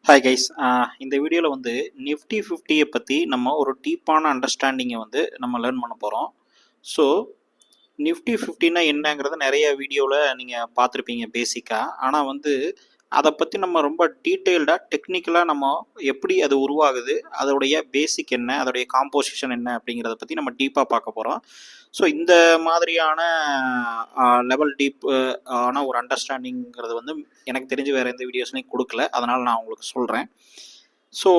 Hi guys. இந்த வீடியோவில் வந்து நிஃப்டி 50 பற்றி நம்ம ஒரு டீப்பான அண்டர்ஸ்டாண்டிங்கை வந்து நம்ம லேர்ன் பண்ண போகிறோம். ஸோ நிஃப்டி 50னா என்னங்கிறத நிறைய வீடியோவில் நீங்கள் பார்த்துருப்பீங்க பேசிக்காக. ஆனால் வந்து அதை பற்றி நம்ம ரொம்ப டீட்டெயில்டாக டெக்னிக்கலாக நம்ம எப்படி அது உருவாகுது, அதோடைய பேசிக் என்ன, அதோடைய காம்போசிஷன் என்ன அப்படிங்கிறத பற்றி நம்ம டீப்பாக பார்க்க போகிறோம். ஸோ இந்த மாதிரியான லெவல் டீப் ஆன ஒரு அண்டர்ஸ்டாண்டிங்கிறது வந்து எனக்கு தெரிஞ்சு வேறு எந்த வீடியோஸ்லையும் கொடுக்கல. அதனால் நான் உங்களுக்கு சொல்கிறேன். ஸோ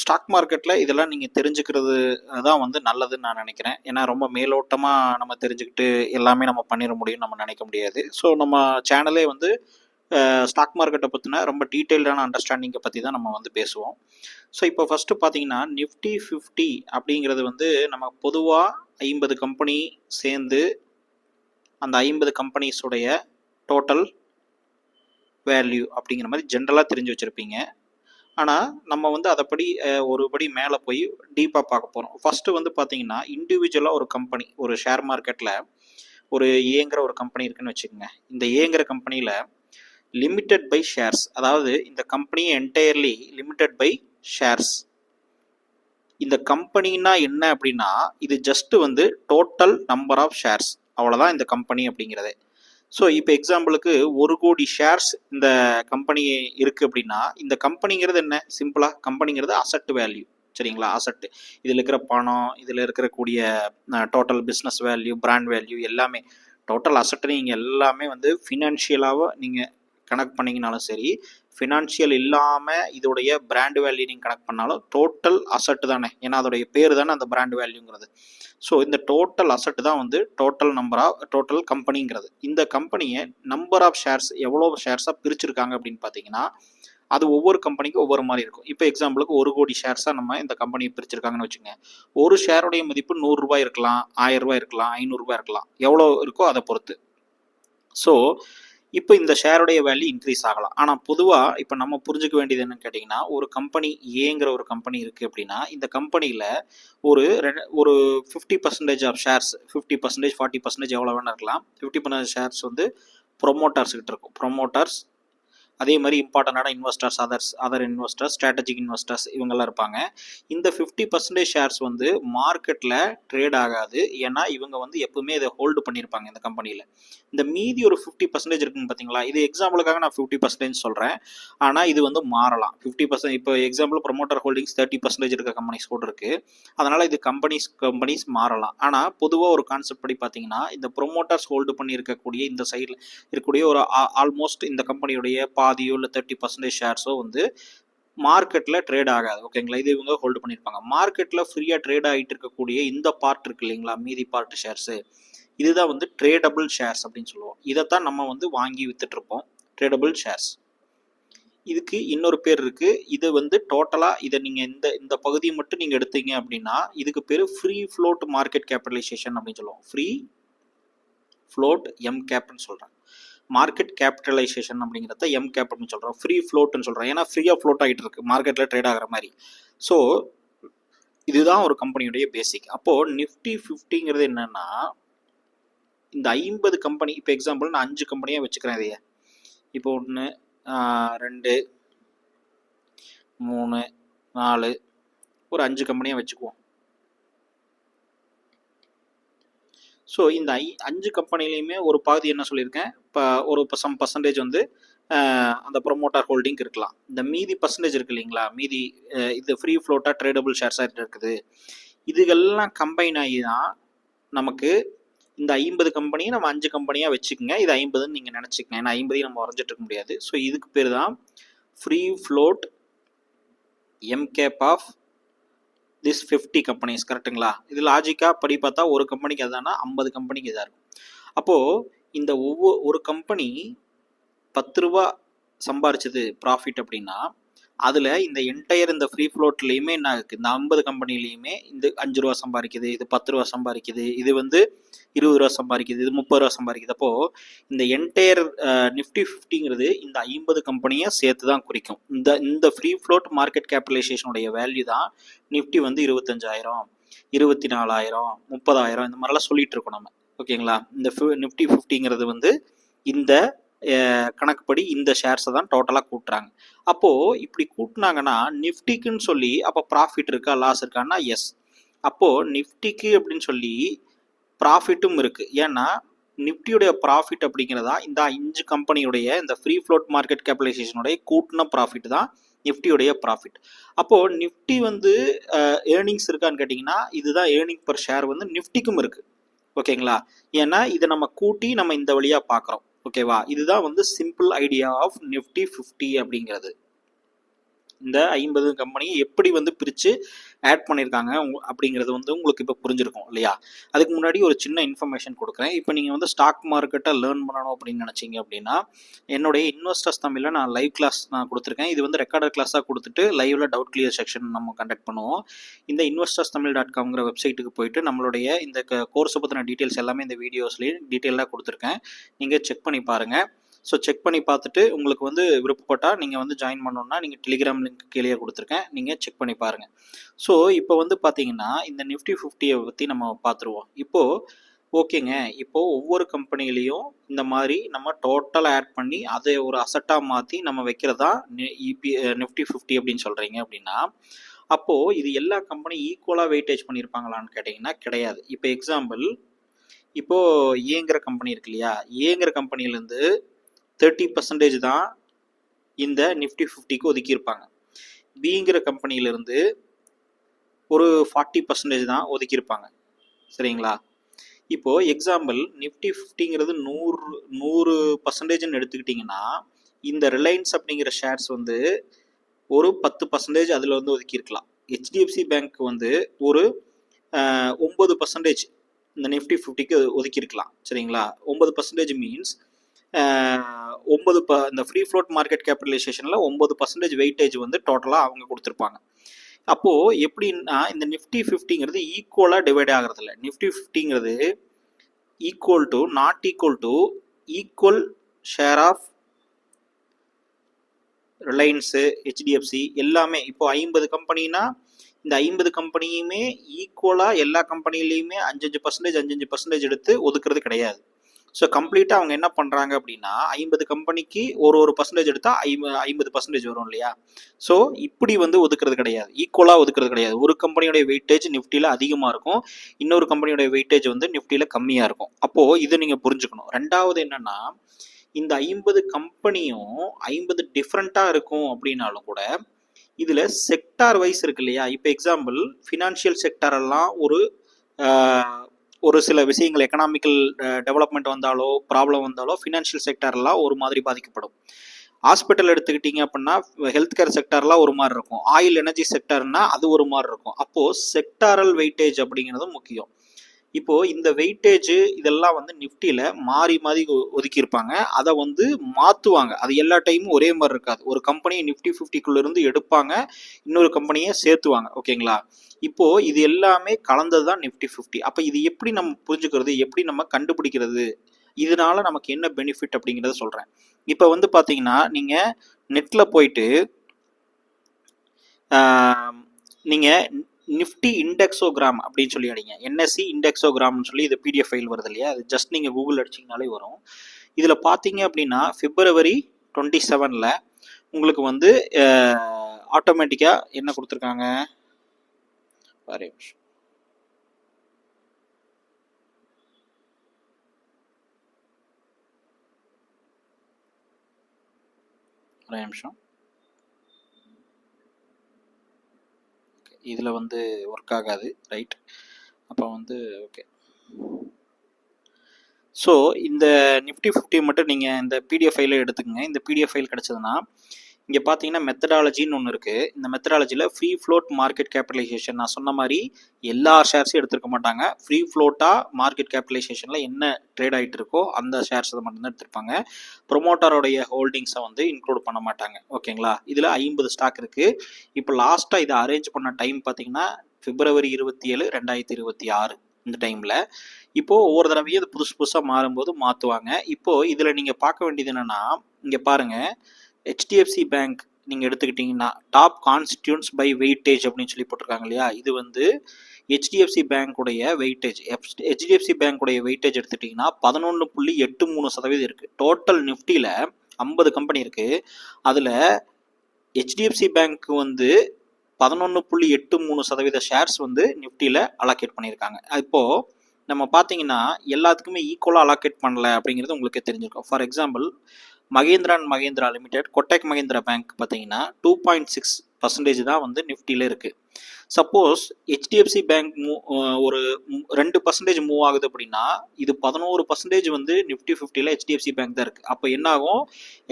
ஸ்டாக் மார்க்கெட்டில் இதெல்லாம் நீங்கள் தெரிஞ்சுக்கிறது தான் வந்து நல்லதுன்னு நான் நினைக்கிறேன். ஏன்னா ரொம்ப மேலோட்டமாக நம்ம தெரிஞ்சுக்கிட்டு எல்லாமே நம்ம பண்ணிட முடியும்னு நம்ம நினைக்க முடியாது. ஸோ நம்ம சேனலே வந்து ஸ்டாக் மார்க்கெட்டை பற்றின ரொம்ப டீட்டெயில்டான அண்டர்ஸ்டாண்டிங்கை பற்றி தான் நம்ம வந்து பேசுவோம். ஸோ இப்போ ஃபஸ்ட்டு பார்த்தீங்கன்னா நிஃப்டி 50 அப்படிங்கிறது வந்து நம்ம பொதுவாக 50 கம்பெனி சேர்ந்து அந்த 50 கம்பெனிஸுடைய டோட்டல் வேல்யூ அப்படிங்கிற மாதிரி ஜென்ரலாக தெரிஞ்சு வச்சுருப்பீங்க. ஆனால் நம்ம வந்து அதைப்படி ஒரு படி மேலே போய் டீப்பாக பார்க்க போகிறோம். ஃபஸ்ட்டு வந்து பார்த்தீங்கன்னா இண்டிவிஜுவலாக ஒரு கம்பெனி, ஒரு ஷேர் மார்க்கெட்டில் ஒரு ஏங்கிற ஒரு கம்பெனி இருக்குன்னு வச்சுக்கோங்க. இந்த ஏங்கிற கம்பெனியில் லிமிட்டட் பை ஷேர்ஸ், அதாவது இந்த company entirely limited by shares. இந்த கம்பெனின்னா என்ன அப்படின்னா இது ஜஸ்ட் வந்து டோட்டல் நம்பர் ஆஃப் ஷேர்ஸ், அவ்வளோதான் இந்த கம்பெனி அப்படிங்கிறதே. ஸோ இப்போ எக்ஸாம்பிளுக்கு 1 கோடி ஷேர்ஸ் இந்த கம்பெனி இருக்குது அப்படின்னா இந்த கம்பெனிங்கிறது என்ன, சிம்பிளாக கம்பெனிங்கிறது அசட் வேல்யூ. சரிங்களா? அசட்டு, இதில் இருக்கிற பணம், இதில் இருக்கக்கூடிய total business value, brand value எல்லாமே டோட்டல் அசட்டு. நீங்கள் எல்லாமே வந்து ஃபினான்ஷியலாக நீங்கள் கனெக்ட் பண்ணிங்கனாலும் சரி, ஃபினான்ஷியல் இல்லாமல் இதோடைய பிராண்ட் வேல்யூ நீங்கள் கனெக்ட் பண்ணாலும் டோட்டல் அசட்டு தானே. ஏன்னா அதோடைய பேர் தானே அந்த பிராண்ட் வேல்யூங்கிறது. ஸோ இந்த டோட்டல் அசட்டு தான் வந்து டோட்டல் நம்பர் ஆஃப் டோட்டல் கம்பெனிங்கிறது. இந்த கம்பெனியை நம்பர் ஆஃப் ஷேர்ஸ் எவ்வளோ ஷேர்ஸாக பிரிச்சிருக்காங்க அப்படின்னு பார்த்தீங்கன்னா அது ஒவ்வொரு கம்பெனிக்கும் ஒவ்வொரு மாதிரி இருக்கும். இப்போ எக்ஸாம்பிளுக்கு 1 கோடி ஷேர்ஸாக நம்ம இந்த கம்பெனியை பிரிச்சிருக்காங்கன்னு வச்சுங்க. ஒரு ஷேருடைய மதிப்பு 100 ரூபாய் இருக்கலாம், 1000 ரூபாய் இருக்கலாம், 500 ரூபாய் இருக்கலாம், எவ்வளோ இருக்கோ அதை பொறுத்து. ஸோ இப்போ இந்த ஷேருடைய வேல்யூ இன்க்ரீஸ் ஆகலாம். ஆனால் பொதுவாக இப்போ நம்ம புரிஞ்சுக்க வேண்டியது என்னன்னு கேட்டிங்கன்னா, ஒரு கம்பெனி ஏங்கிற ஒரு கம்பெனி இருக்குது அப்படின்னா இந்த கம்பெனியில் ஒரு 50% ஆஃப் ஷேர்ஸ், 50%, 40% எவ்வளோ வேணா இருக்கலாம். 50% ஷேர்ஸ் வந்து ப்ரொமோட்டர்ஸ் கிட்ட இருக்கும். ப்ரொமோட்டர்ஸ், அதே மாதிரி இம்பார்ட்டண்டான investors, other investors, strategic investors இவங்கெல்லாம் இருப்பாங்க. இந்த 50% ஷேர்ஸ் வந்து மார்க்கெட்டில் ட்ரேட் ஆகாது. ஏன்னா இவங்க வந்து எப்பவுமே இதை ஹோல்டு பண்ணியிருப்பாங்க இந்த கம்பெனியில். இந்த மீதி ஒரு 50% இருக்குன்னு பார்த்தீங்களா, இது எக்ஸாம்பிளுக்காக நான் 50% சொல்கிறேன். ஆனால் இது வந்து மாறலாம். 50% இப்போ எக்ஸாம்பிள் ப்ரொமோட்டர் ஹோல்டிங்ஸ் 30% இருக்க கம்பெனிஸ் கூட இருக்குது. அதனால் இது கம்பெனிஸ் மாறலாம். ஆனால் பொதுவாக ஒரு கான்செப்ட் படி பார்த்தீங்கன்னா இந்த ப்ரொமோட்டர்ஸ் ஹோல்டு பண்ணி இருக்கக்கூடிய இந்த சைடில் இருக்கக்கூடிய ஒரு ஆல்மோஸ்ட் இந்த கம்பெனியுடைய பாதியோ இல்லை 30% ஷேர்ஸோ வந்து மார்க்கெட்டில் ட்ரேட் ஆகாது. ஓகேங்களா? இது இவங்க ஹோல்டு பண்ணியிருப்பாங்க. மார்க்கெட்டில் ஃப்ரீயாக ட்ரேட் ஆகிட்டு இருக்கக்கூடிய இந்த பார்ட் இருக்கு இல்லைங்களா, மீதி பார்ட் ஷேர்ஸு, இதுதான் வந்து ட்ரேடபிள் ஷேர்ஸ் அப்படின்னு சொல்லுவோம். இதைத்தான் நம்ம வந்து வாங்கி வித்துட்ருப்போம், ட்ரேடபிள் ஷேர்ஸ். இதுக்கு இன்னொரு பேர் இருக்குது. இது வந்து டோட்டலாக இதை நீங்கள் இந்த பகுதியை மட்டும் நீங்கள் எடுத்தீங்க அப்படின்னா இதுக்கு பேர் ஃப்ரீ ஃப்ளோட் மார்க்கெட் கேபிட்டலைசேஷன் அப்படின்னு சொல்லுவோம். ஃப்ரீ ஃப்ளோட் எம் கேப்னு சொல்கிறேன். மார்க்கெட் கேபிட்டலைசேஷன் அப்படிங்கிறத எம் கேப் அப்படின்னு சொல்கிறோம். ஃப்ரீ ஃப்ளோட்னு சொல்கிறோம். ஏன்னா ஃப்ரீயாக ஃப்ளோட் ஆகிட்டு இருக்கு, மார்க்கெட்டில் ட்ரேட் ஆகிற மாதிரி. ஸோ இதுதான் ஒரு கம்பெனியுடைய பேசிக். அப்போது நிஃப்டி 50ங்கிறது என்னென்னா இந்த 50 கம்பெனி, இப்போ எக்ஸாம்பிள் நான் 5 கம்பெனியாக வச்சுக்கிறேன். இதையே இப்போ 1 2 3 4 ஒரு 5 கம்பெனியாக வச்சுக்குவோம். ஸோ இந்த 5 கம்பெனிலையுமே ஒரு பாதி என்ன சொல்லியிருக்கேன், இப்போ ஒரு சம் பர்சன்டேஜ் வந்து அந்த ப்ரொமோட்டர் ஹோல்டிங் இருக்கலாம். இந்த மீதி பர்சன்டேஜ் இருக்குது இல்லைங்களா, மீதி இது ஃப்ரீ ஃப்ளோட்டாக ட்ரேடபிள் ஷேர்ஸாக இருக்குது. இதுகெல்லாம் கம்பைன் ஆகி தான் நமக்கு இந்த 50 கம்பெனியை நம்ம 5 கம்பெனியாக வச்சுக்கோங்க. இது 50ன்னு நீங்கள் நினச்சிக்கங்க. ஏன்னா 50 நம்ம வரைஞ்சிட்டு இருக்க முடியாது. ஸோ இதுக்கு பேர் தான் free float M cap of this 50 companies. கரெக்டுங்களா? இது லாஜிக்காக படி பார்த்தா ஒரு கம்பெனிக்கு அதுதானா 50 கம்பெனிக்கு இதாக இருக்கும். அப்போது இந்த ஒரு கம்பெனி 10 ரூபா சம்பாரிச்சது ப்ராஃபிட் அப்படின்னா அதில் இந்த என்டையர் இந்த ஃப்ரீ ஃப்ளோட்லேயுமே என்ன இருக்குது, இந்த 50 கம்பெனிலையுமே இந்த 5 ரூபா சம்பாதிக்குது, இது 10 ரூபா சம்பாதிக்குது, இது வந்து 20 ரூபா சம்பாதிக்குது, இது 30 ரூபா சம்பாதிக்குது. அப்போது இந்த என்டையர் நிஃப்டி 50ங்கிறது இந்த 50 கம்பெனியை சேர்த்து தான் குறிக்கும். இந்த ஃப்ரீ ஃப்ளோட் மார்க்கெட் கேபிட்டலைசேஷனுடைய வேல்யூ தான் நிஃப்டி வந்து 25,000, 24,000, 30,000 இந்த மாதிரிலாம் சொல்லிட்டு இருக்கோம் நம்ம. ஓகேங்களா? இந்த நிஃப்டி 50ங்கிறது வந்து இந்த கணக்குப்படி இந்த ஷேர்ஸை தான் டோட்டலாக கூட்டுறாங்க. அப்போது இப்படி கூட்டினாங்கன்னா நிஃப்டிக்குன்னு சொல்லி அப்போ ப்ராஃபிட் இருக்கா லாஸ் இருக்கான்னா எஸ். அப்போது நிஃப்டிக்கு அப்படின்னு சொல்லி ப்ராஃபிட்டும் இருக்குது. ஏன்னா நிஃப்டியுடைய ப்ராஃபிட் அப்படிங்கிறதா இந்த 5 கம்பெனியுடைய இந்த ஃப்ரீ ஃப்ளோட் மார்க்கெட் கேபிடலைசேஷனுடைய கூட்டின ப்ராஃபிட் தான் நிஃப்டியுடைய ப்ராஃபிட். அப்போது நிஃப்டி வந்து ஏர்னிங்ஸ் இருக்கான்னு கேட்டிங்கன்னா இதுதான் ஏர்னிங் பர் ஷேர் வந்து நிஃப்டிக்கும் இருக்குது. ஓகேங்களா? ஏன்னா இதை நம்ம கூட்டி நம்ம இந்த வழியாக பார்க்குறோம். ஓகேவா? இதுதான் வந்து சிம்பிள் ஐடியா ஆஃப் நிஃப்டி 50 அப்படிங்கிறது. இந்த 50 கம்பெனியை எப்படி வந்து பிரித்து ஆட் பண்ணியிருக்காங்க அப்படிங்கிறது வந்து உங்களுக்கு இப்போ புரிஞ்சிருக்கும் இல்லையா? அதுக்கு முன்னாடி ஒரு சின்ன இன்ஃபர்மேஷன் கொடுக்குறேன். இப்போ நீங்கள் வந்து ஸ்டாக் மார்க்கெட்டை லேர்ன் பண்ணணும் அப்படின்னு நினச்சிங்க அப்படின்னா என்னுடைய இன்வெஸ்டர்ஸ் தமிழில் நான் லைவ் கிளாஸ் நான் கொடுத்துருக்கேன். இது வந்து ரெக்கார்டட் கிளாஸாக கொடுத்துட்டு லைவில் டவுட் கிளியர் செக்ஷன் நம்ம கண்டக்ட் பண்ணுவோம். இந்த investorstamil.comங்கிற வெப்சைட்டுக்கு போயிட்டு நம்மளுடைய இந்த கோர்ஸை பற்றின டீட்டெயில்ஸ் எல்லாமே இந்த வீடியோஸ்லேயும் டீட்டெயிலாக கொடுத்துருக்கேன். நீங்கள் செக் பண்ணி பாருங்கள். ஸோ செக் பண்ணி பார்த்துட்டு உங்களுக்கு வந்து விருப்பப்பட்டால் நீங்கள் வந்து ஜாயின் பண்ணணுன்னா நீங்கள் டெலிகிராம் லிங்க் கீழே கொடுத்துருக்கேன், நீங்கள் செக் பண்ணி பாருங்கள். ஸோ இப்போ வந்து பார்த்தீங்கன்னா இந்த நிஃப்டி 50 பற்றி நம்ம பார்த்துருவோம். இப்போது ஓகேங்க, இப்போது ஒவ்வொரு கம்பெனிலையும் இந்த மாதிரி நம்ம டோட்டலாக ஆட் பண்ணி அதை ஒரு அசட்டாக மாற்றி நம்ம வைக்கிறதா நிஃப்டி 50 அப்படின்னு சொல்கிறீங்க அப்படின்னா அப்போது இது எல்லா கம்பெனி ஈக்குவலாக வெயிட்டேஜ் பண்ணியிருப்பாங்களான்னு கேட்டிங்கன்னா கிடையாது. இப்போ எக்ஸாம்பிள், இப்போது ஏங்கிற கம்பெனி இருக்கு இல்லையா, ஏங்கிற கம்பெனிலேருந்து 30% தான் இந்த நிஃப்டி 50க்கு ஒதுக்கியிருப்பாங்க. பிங்கிற கம்பெனியிலிருந்து ஒரு 40% தான் ஒதுக்கியிருப்பாங்க. சரிங்களா? இப்போது எக்ஸாம்பிள் நிஃப்டி 50ங்கிறது 100% எடுத்துக்கிட்டிங்கன்னா இந்த ரிலையன்ஸ் அப்படிங்கிற ஷேர்ஸ் வந்து ஒரு 10% அதில் வந்து ஒதுக்கியிருக்கலாம். ஹெச்டிஎஃப்சி பேங்க் வந்து ஒரு 9% இந்த நிஃப்டி 50க்கு ஒதுக்கியிருக்கலாம். சரிங்களா? 9% மீன்ஸ் 9 இந்த ஃப்ரீ ஃப்ளோட் மார்க்கெட் கேபிடலைசேஷனில் 9% வெயிட்டேஜ் வந்து டோட்டலாக அவங்க கொடுத்துருப்பாங்க. அப்போது எப்படின்னா இந்த நிஃப்டி 50ங்கிறது ஈக்குவலாக டிவைட் ஆகிறது இல்லை. நிஃப்டி 50ங்கிறது not equal to equal share of Reliance, HDFC எல்லாமே. இப்போ 50 கம்பெனினா இந்த 50 கம்பெனியுமே ஈக்குவலாக எல்லா கம்பெனிலையுமே 5% எடுத்து ஒதுக்குறது கிடையாது. ஸோ கம்ப்ளீட்டாக அவங்க என்ன பண்ணுறாங்க அப்படின்னா 50 கம்பெனிக்கு ஒரு பர்சன்டேஜ் எடுத்தால் 50% வரும் இல்லையா? ஸோ இப்படி வந்து ஒதுக்குறது கிடையாது, ஈக்குவலாக ஒதுக்குறது கிடையாது. ஒரு கம்பெனியோடைய வெயிட்டேஜ் நிஃப்டியில் அதிகமாக இருக்கும், இன்னொரு கம்பெனியோடைய வெயிட்டேஜ் வந்து நிஃப்டியில் கம்மியாக இருக்கும். அப்போது இதை நீங்கள் புரிஞ்சுக்கணும். ரெண்டாவது என்னென்னா இந்த 50 கம்பெனியும் 50 டிஃப்ரெண்ட்டாக இருக்கும் அப்படின்னாலும் கூட இதில் செக்டார் வைஸ் இருக்கு இல்லையா? இப்போ எக்ஸாம்பிள் ஃபினான்ஷியல் செக்டாரெல்லாம் ஒரு சில விஷயங்கள் எக்கனாமிக்கல் டெவலப்மெண்ட் வந்தாலோ ப்ராப்ளம் வந்தாலோ ஃபினான்ஷியல் செக்டார்லாம் ஒரு மாதிரி பாதிக்கப்படும். ஹாஸ்பிட்டல் எடுத்துக்கிட்டிங்க அப்படின்னா ஹெல்த் கேர் செக்டார்லாம் ஒரு மாதிரி இருக்கும், ஆயில் எனர்ஜி செக்டார்னா அது ஒரு மாதிரி இருக்கும். அப்போது செக்டாரல் வெயிட்டேஜ் அப்படிங்கிறது முக்கியம். இப்போது இந்த வெயிட்டேஜ் இதெல்லாம் வந்து நிஃப்டியில் மாறி மாறி ஒதுக்கியிருப்பாங்க, அதை வந்து மாற்றுவாங்க. அது எல்லா டைமும் ஒரே மாதிரி இருக்காது. ஒரு கம்பெனியை நிஃப்டி 50க்குள்ளேருந்து எடுப்பாங்க, இன்னொரு கம்பெனியை சேர்த்துவாங்க. ஓகேங்களா? இப்போது இது எல்லாமே கலந்தது தான் நிஃப்டி 50. அப்போ இது எப்படி நம்ம புரிஞ்சுக்கிறது, எப்படி நம்ம கண்டுபிடிக்கிறது, இதனால நமக்கு என்ன பெனிஃபிட் அப்படிங்கிறத சொல்கிறேன். இப்போ வந்து பார்த்தீங்கன்னா நீங்கள் நெட்டில் போயிட்டு நீங்கள் நிஃப்டி இண்டெக்ஸோகிராம் அப்படின்னு சொல்லி அடிங்க. என்எஸ்சி இண்டெக்ஸோகிராம்னு சொல்லி இது பிடிஎஃப் ஃபைல் வருது இல்லையா? அது ஜஸ்ட் நீங்கள் கூகுள் அடிச்சிங்கனாலே வரும். இதில் பார்த்தீங்க அப்படின்னா February 27 உங்களுக்கு வந்து ஆட்டோமேட்டிக்காக என்ன கொடுத்துருக்காங்க, ஒரே நிமிஷம் இதில் வந்து ஒர்க் ஆகாது, ரைட்? அப்போ வந்து ஓகே. ஸோ இந்த நிஃப்டி 50 மட்டும் நீங்கள் இந்த பிடிஎஃப் ஃபைலை எடுத்துக்கங்க. இந்த பிடிஎஃப் ஃபைல் கிடச்சதுன்னா இங்கே பார்த்தீங்கன்னா மெத்தடாலஜின்னு ஒன்று இருக்குது. இந்த மெத்தடாலஜியில் ஃப்ரீ ஃப்ளோட் மார்க்கெட் கேபிடலைசேஷன் நான் சொன்ன மாதிரி எல்லா ஷேர்ஸையும் எடுத்துருக்க மாட்டாங்க. ஃப்ரீ ஃப்ளோட்டாக மார்க்கெட் கேபிடலைசேஷனில் என்ன ட்ரேட் ஆகிட்டு இருக்கோ அந்த ஷேர்ஸை மட்டும்தான் எடுத்திருப்பாங்க. ப்ரொமோட்டரோடைய ஹோல்டிங்ஸை வந்து இன்க்ளூட் பண்ண மாட்டாங்க. ஓகேங்களா? இதில் 50 ஸ்டாக் இருக்குது. இப்போ லாஸ்ட்டாக இதை அரேஞ்ச் பண்ண டைம் பார்த்தீங்கன்னா February 27, 2026 இந்த டைமில். இப்போது ஒவ்வொரு தடவையும் இது புதுசாக மாறும்போது மாற்றுவாங்க. இப்போது இதில் நீங்கள் பார்க்க வேண்டியது என்னென்னா இங்கே பாருங்கள், ஹெச்டிஎஃப்சி பேங்க் நீங்கள் எடுத்துக்கிட்டிங்கன்னா டாப் கான்ஸ்டியூன்ஸ் பை வெயிட்டேஜ் அப்படின்னு சொல்லி போட்டிருக்காங்க இல்லையா? இது வந்து ஹெச்டிஎஃப்சி பேங்க்குடைய வெயிட்டேஜ் ஹெச்டிஎஃப்சி பேங்க்குடைய வெயிட்டேஜ் எடுத்துட்டிங்கன்னா 11.83% இருக்குது. டோட்டல் நிஃப்டியில் 50 கம்பெனி இருக்குது. அதில் ஹெச்டிஎஃப்சி பேங்க் வந்து 11.83% ஷேர்ஸ் வந்து நிஃப்டியில் அலோகேட் பண்ணியிருக்காங்க. இப்போது நம்ம பார்த்தீங்கன்னா எல்லாத்துக்குமே ஈக்குவலாக அலோகேட் பண்ணல அப்படிங்கிறது உங்களுக்கு தெரிஞ்சிருக்கும். For example Mahindra and Mahindra limited, Kotak Mahindra bank பார்த்தீங்கன்னா 2.6% தான் வந்து நிஃப்டியில் இருக்குது. சப்போஸ் ஹெச்டிஎஃப்சி பேங்க் ஒரு 2% மூவ் ஆகுது அப்படின்னா இது 11% வந்து நிஃப்டி 50ல் ஹெச்டிஎஃப்சி பேங்க் தான் இருக்குது. அப்போ என்ன ஆகும்,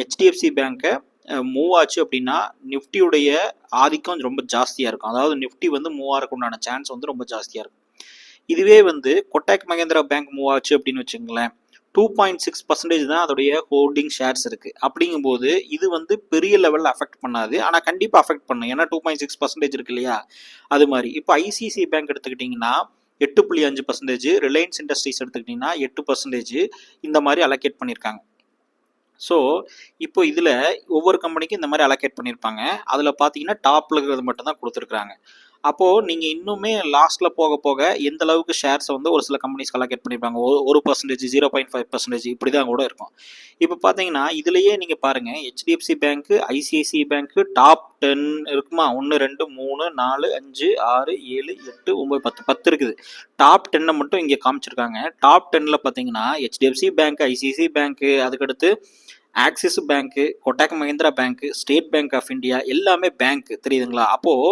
ஹெச்டிஎஃப்சி பேங்க்கை மூவ் ஆச்சு அப்படின்னா நிஃப்டியுடைய ஆதிக்கம் ரொம்ப ஜாஸ்தியாக இருக்கும். அதாவது நிஃப்டி வந்து மூவ் ஆகிறதுக்குண்டான சான்ஸ் வந்து ரொம்ப ஜாஸ்தியாக இருக்கும். இதுவே வந்து கொட்டக் மகேந்திரா பேங்க் மூவ் ஆச்சு அப்படின்னு வச்சுங்களேன், 2.6% தான் அதோடைய ஹோல்டிங் ஷேர்ஸ் இருக்குது. அப்படிங்கும்போது இது வந்து பெரிய லெவலில் அஃபெக்ட் பண்ணாது, ஆனால் கண்டிப்பாக அஃபெக்ட் பண்ணும். ஏன்னா 2.6% இருக்கு இல்லையா, அது மாதிரி. இப்போ ஐசிசி பேங்க் எடுத்துக்கிட்டிங்கன்னா 8.5%, ரிலையன்ஸ் இண்டஸ்ட்ரீஸ் எடுத்துக்கிட்டிங்கன்னா 8% இந்த மாதிரி அலோகேட் பண்ணியிருக்காங்க. ஸோ இப்போ இதில் ஒவ்வொரு கம்பெனிக்கும் இந்த மாதிரி அலோகேட் பண்ணியிருப்பாங்க. அதில் பார்த்தீங்கன்னா டாப்பில் இருக்கிறது மட்டும் தான் கொடுத்துருக்குறாங்க. அப்போது நீங்கள் இன்னுமே லாஸ்ட்டில் போக போக எந்த அளவுக்கு ஷேர்ஸை வந்து ஒரு சில கம்பெனிஸ்க்கு அலோகேட் பண்ணியிருப்பாங்க, 1%, 0.5% இப்படி தான் கூட இருக்கும். இப்போ பார்த்தீங்கன்னா இதுலேயே நீங்கள் பாருங்கள், ஹெச்டிஎஃப்சி பேங்க்கு, ஐசிஐசிஐ பேங்க்கு டாப் 10 இருக்குமா, 1 2 3 4 5 6 7 8 9 10 இருக்குது. டாப் 10 மட்டும் இங்கே காமிச்சிருக்காங்க. டாப் 10ல் பார்த்தீங்கன்னா ஹெச்டிஎஃப்சி பேங்க், ஐசிஐசிஐ பேங்க்கு, அதுக்கடுத்து Axis bank, Kotak Mahindra bank, State Bank of India எல்லாமே பேங்க், தெரியுதுங்களா. அப்போது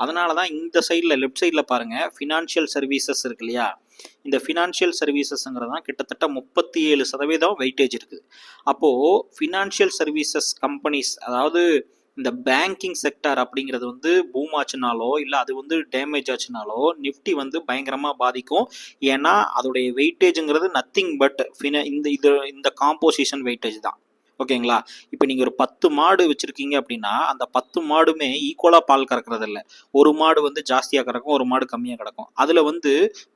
அதனால தான் இந்த சைடில் லெஃப்ட் சைடில் பாருங்கள் ஃபினான்ஷியல் சர்வீசஸ் இருக்கு இல்லையா, இந்த ஃபினான்ஷியல் சர்வீசஸ்ங்கிறது தான் கிட்டத்தட்ட 37% வெயிட்டேஜ் இருக்குது. அப்போது ஃபினான்ஷியல் சர்வீசஸ் கம்பெனிஸ், அதாவது இந்த பேங்கிங் செக்டர் அப்படிங்கிறது வந்து பூம் ஆச்சுனாலோ இல்லை அது வந்து டேமேஜ் ஆச்சுனாலோ நிஃப்டி வந்து பயங்கரமாக பாதிக்கும். ஏன்னா அதோடைய வெயிட்டேஜுங்கிறது நத்திங் பட் இந்த காம்போசிஷன் வெயிட்டேஜ் தான். ஓகேங்களா. இப்போ நீங்கள் ஒரு 10 மாடு வச்சுருக்கீங்க அப்படின்னா அந்த 10 மாடுமே ஈக்குவலாக பால் கறக்கிறது இல்லை. ஒரு மாடு வந்து ஜாஸ்தியாக கறக்கும், ஒரு மாடு கம்மியாக கிடக்கும். அதில் வந்து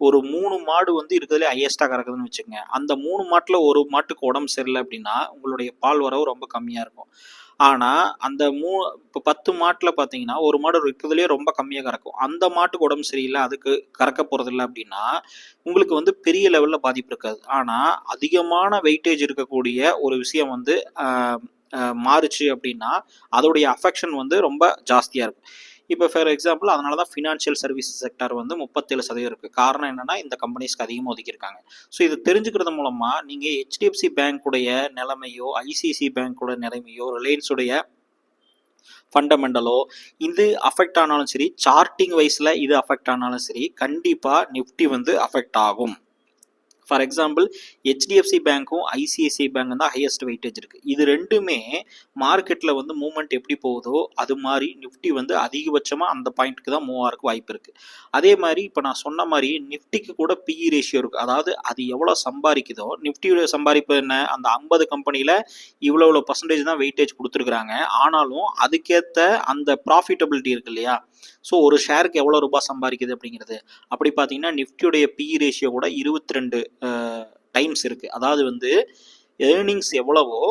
ஒரு 3 மாடு வந்து இருக்கிறதுலே ஹையஸ்ட்டாக கறக்குதுன்னு வச்சுக்கோங்க. அந்த 3 மாட்டில் ஒரு மாட்டுக்கு உடம்பு சரியில்லை அப்படின்னா உங்களுடைய பால் வரவு ரொம்ப கம்மியாக இருக்கும். ஆனால் அந்த இப்போ 10 மாட்டில் பார்த்தீங்கன்னா ஒரு மாடு இருக்கிறதுலேயே ரொம்ப கம்மியாக கறக்கும். அந்த மாட்டுக்கு உடம்பு சரியில்லை, அதுக்கு கறக்க போகிறதில்ல அப்படின்னா உங்களுக்கு வந்து பெரிய லெவலில் பாதிப்பு இருக்காது. ஆனால் அதிகமான வெயிட்டேஜ் இருக்கக்கூடிய ஒரு விஷயம் வந்து மாறுச்சு அப்படின்னா அதோடைய அஃபெக்ஷன் வந்து ரொம்ப ஜாஸ்தியாக இருக்கும். இப்போ ஃபார் எக்ஸாம்பிள் அதனால தான் ஃபினான்ஷியல் சர்வீசஸ் செக்டார் வந்து 37% இருக்குது. காரணம் என்னென்னா இந்த கம்பெனிஸ்க்கு அதிகமாக ஒதுக்கியிருக்காங்க. ஸோ இது தெரிஞ்சுக்கிறது மூலமாக நீங்கள் ஹெச்டிஎஃப்சி பேங்க்குடைய நிலைமையோ, ஐசிஐசி பேங்க்கோட நிலைமையோ, ரிலையன்ஸுடைய ஃபண்டமெண்டலோ இது அஃபெக்ட் ஆனாலும் சரி, சார்ட்டிங் வைஸில் இது அஃபெக்ட் ஆனாலும் சரி, கண்டிப்பாக நிஃப்டி வந்து அஃபெக்ட் ஆகும். ஃபார் எக்ஸாம்பிள் ஹெச்டிஎஃப்சி பேங்க்கும் ஐசிஐசிஐ பேங்க்கும் தான் ஹையஸ்ட் வெயிட்டேஜ் இருக்குது. இது ரெண்டுமே மார்க்கெட்டில் வந்து மூவ்மெண்ட் எப்படி போகுதோ அது மாதிரி நிஃப்டி வந்து அதிகபட்சமாக அந்த பாயிண்ட்டுக்கு தான் மூவ் ஆகிறதுக்கு வாய்ப்பு இருக்குது. அதே மாதிரி இப்போ நான் சொன்ன மாதிரி நிஃப்டிக்கு கூட பிஇ ரேஷியோ இருக்குது. அதாவது அது எவ்வளோ சம்பாதிக்குதோ, நிஃப்டியோட சம்பாதிப்பு என்ன, அந்த 50 கம்பெனியில் இவ்வளோ % தான் வெயிட்டேஜ் கொடுத்துருக்குறாங்க. ஆனாலும் அதுக்கேற்ற அந்த ப்ராஃபிட்டபிலிட்டி இருக்கு இல்லையா, ஸோ ஒரு ஷேருக்கு எவ்வளோ ரூபாய் சம்பாதிக்குது அப்படிங்கிறது. அப்படி பார்த்தீங்கன்னா நிஃப்டியோடைய பிஇ ரேஷியோ கூட 22 டைம்ஸ் இருக்குது. அதாவது வந்து ஏர்னிங்ஸ் எவ்வளவோ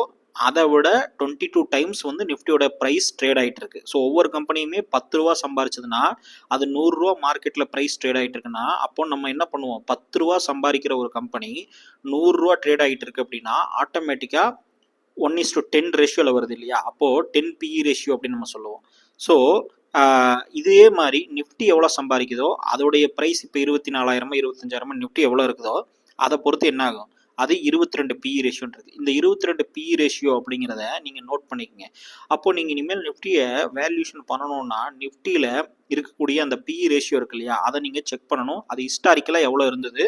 அதை விட 22 டைம்ஸ் வந்து நிஃப்டியோட ப்ரைஸ் ட்ரேட் ஆகிட்டு இருக்கு. ஸோ ஒவ்வொரு கம்பெனியுமே 10 ரூபா சம்பாரிச்சதுன்னா அது 100 ரூபா மார்க்கெட்டில் ப்ரைஸ் ட்ரேட் ஆகிட்டு இருக்குன்னா அப்போ நம்ம என்ன பண்ணுவோம், 10 ரூபா சம்பாதிக்கிற ஒரு கம்பெனி 100 ரூபா ட்ரேட் ஆகிட்டு இருக்கு அப்படின்னா ஆட்டோமேட்டிக்காக 1:10 ரேஷியோவில் வருது இல்லையா, அப்போது 10 பிஇ ரேஷியோ அப்படின்னு நம்ம சொல்லுவோம். ஸோ இதே மாதிரி நிஃப்டி எவ்வளோ சம்பாதிக்குதோ அதோடைய ப்ரைஸ் இப்போ 24,000 25,000 நிஃப்டி எவ்வளோ இருக்குதோ அதை பொறுத்து என்ன ஆகும், அது 22 பிஇ ரேஷியோன்னு இருக்குது. இந்த 22 பிஇ ரேஷியோ அப்படிங்கிறத நீங்கள் நோட் பண்ணிக்கோங்க. அப்போது நீங்கள் இனிமேல் நிஃப்டியை வேல்யூஷன் பண்ணணும்னா நிஃப்டியில் இருக்கக்கூடிய அந்த பிஇ ரேஷியோ இருக்கு இல்லையா, அதை நீங்கள் செக் பண்ணணும். அது ஹிஸ்டாரிக்கலாக எவ்வளோ இருந்தது,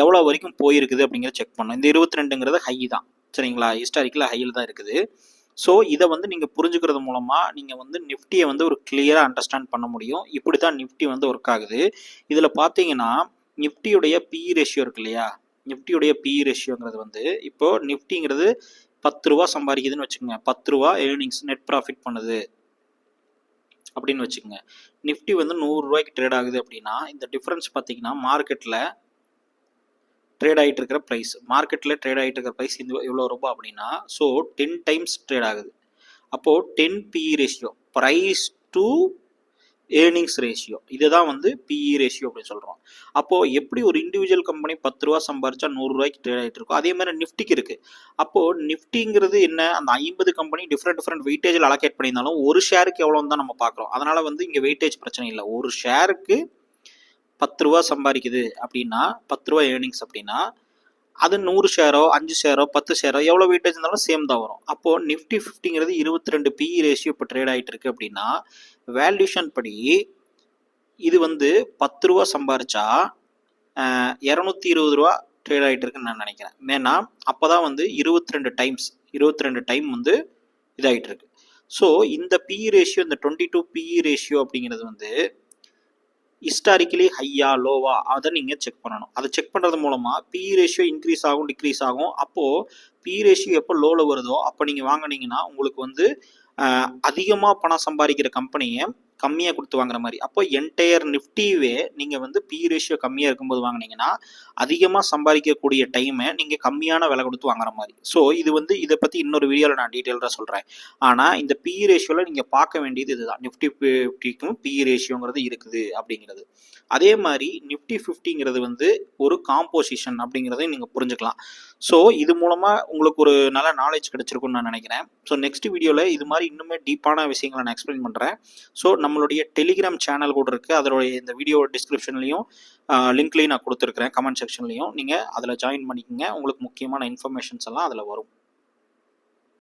எவ்வளோ வரைக்கும் போயிருக்குது அப்படிங்கிறத செக் பண்ணணும். இந்த 22ங்கிறது ஹை தான், சரிங்களா, ஹிஸ்டாரிக்கலாக ஹையில் தான் இருக்குது. ஸோ இதை வந்து நீங்கள் புரிஞ்சுக்கிறது மூலமாக நீங்கள் வந்து நிஃப்டியை வந்து ஒரு கிளியராக அண்டர்ஸ்டாண்ட் பண்ண முடியும். இப்படி தான் நிஃப்டி வந்து ஒர்க் ஆகுது. இதில் பார்த்தீங்கன்னா நிஃப்டியுடைய பிஇ ரேஷியோ இருக்கு இல்லையா, நிஃப்டியுடைய பிஇ ரேஷியோங்கிறது வந்து இப்போது நிஃப்டிங்கிறது 10 ரூபா சம்பாதிக்குதுன்னு வச்சுக்கோங்க, 10 ரூபா ஏர்னிங்ஸ் நெட் ப்ராஃபிட் பண்ணுது அப்படின்னு வச்சுக்கோங்க. நிஃப்டி வந்து 100 ரூபாய்க்கு ட்ரேட் ஆகுது அப்படின்னா இந்த டிஃப்ரென்ஸ் பார்த்தீங்கன்னா மார்க்கெட்டில் ட்ரேட் ஆகிட்டு இருக்கிற ப்ரைஸ், மார்க்கெட்டில் ட்ரேட் ஆகிட்டு இருக்கிற ப்ரைஸ் எவ்வளோ ரூபா அப்படின்னா, ஸோ 10 டைம்ஸ் ட்ரேட் ஆகுது. அப்போது 10 PE ratio, price to earnings ratio, இதுதான் வந்து பிஇ ரேஷியோ அப்படின்னு சொல்கிறோம். அப்போது எப்படி ஒரு இண்டிவிஜுவல் கம்பெனி 10 ரூபா சம்பாரிச்சா 100 ரூபாய்க்கு ட்ரேட் ஆகிட்டு இருக்கோ, அதே மாதிரி நிஃப்டிக்கு இருக்குது. அப்போது நிஃப்டிங்கிறது என்ன, அந்த 50 கம்பெனி டிஃப்ரெண்ட் வெயிட்டேஜில் அலோகேட் பண்ணியிருந்தாலும் ஒரு ஷேருக்கு எவ்வளோன்னு தான் நம்ம பார்க்குறோம். அதனால் வந்து இங்கே வெயிட்டேஜ் பிரச்சனை இல்லை. ஒரு ஷேருக்கு 10 ரூபா சம்பாதிக்குது அப்படின்னா, 10 ரூபா ஏர்னிங்ஸ் அப்படின்னா, அது 100 ஷேரோ 5 ஷேரோ 10 ஷேரோ எவ்வளோ வெயிட்டேஜ் இருந்தாலும் சேம் தான் வரும். அப்போது நிஃப்டி 50ங்கிறது 22 பிஇ ரேஷியோ இப்போ ட்ரேட் ஆகிட்டு இருக்கு அப்படின்னா, வேல்யூஷன் படி இது வந்து 10 ரூபா சம்பாரிச்சா 220 ரூபா ட்ரேட் ஆகிட்டு இருக்குன்னு நான் நினைக்கிறேன். ஏன்னா அப்போ தான் வந்து 22 டைம் வந்து இதாகிட்டு இருக்கு. ஸோ இந்த பிஇ ரேஷியோ, இந்த 22 பிஇ ரேஷியோ அப்படிங்கிறது வந்து ஹிஸ்டாரிக்கலி ஹையா லோவா அதை நீங்கள் செக் பண்ணணும். அதை செக் பண்ணுறது மூலமாக பிஇ ரேஷியோ இன்க்ரீஸ் ஆகும் டிக்ரீஸ் ஆகும். அப்போது பிஇ ரேஷியோ எப்போ லோவில் வருதோ அப்போ நீங்கள் வாங்கினீங்கன்னா உங்களுக்கு வந்து அதிகமாக பணம் சம்பாதிக்கிற கம்பெனியை கம்மியாக கொடுத்து வாங்குற மாதிரி. அப்போ என்டையர் நிஃப்டிவே நீங்கள் வந்து பிஇ ரேஷியோ கம்மியாக இருக்கும்போது வாங்கினீங்கன்னா அதிகமாக சம்பாதிக்கக்கூடிய டைமை நீங்கள் கம்மியான விலை கொடுத்து வாங்குற மாதிரி. ஸோ இது வந்து இதை பற்றி இன்னொரு வீடியோவில் நான் டீட்டெயிலாக சொல்கிறேன். ஆனால் இந்த பிஇ ரேஷியோவில் நீங்கள் பார்க்க வேண்டியது இதுதான், நிஃப்டி 50க்கும் பிஇ ரேஷியோங்கிறது இருக்குது அப்படிங்கிறது. அதே மாதிரி நிஃப்டி 50ங்கிறது வந்து ஒரு காம்போசிஷன் அப்படிங்கிறதையும் நீங்கள் புரிஞ்சுக்கலாம். ஸோ இது மூலமாக உங்களுக்கு ஒரு நல்ல நாலேஜ் கிடைச்சிருக்குன்னு நான் நினைக்கிறேன். ஸோ நெக்ஸ்ட் வீடியோவில் இது மாதிரி இன்னுமே டீப்பான விஷயங்களை நான் எக்ஸ்பிளைன் பண்ணுறேன். ஸோ நம்மளுடைய டெலிகிராம் சேனல் கூட இருக்குது. அதோடைய இந்த வீடியோ டிஸ்கிரிப்ஷன்லையும் லிங்க்லையும் நான் கொடுத்துருக்குறேன், கமெண்ட் செக்ஷன்லையும். நீங்கள் அதில் ஜாயின் பண்ணிக்கோங்க. உங்களுக்கு முக்கியமான இன்ஃபர்மேஷன்ஸ் எல்லாம் அதில் வரும்.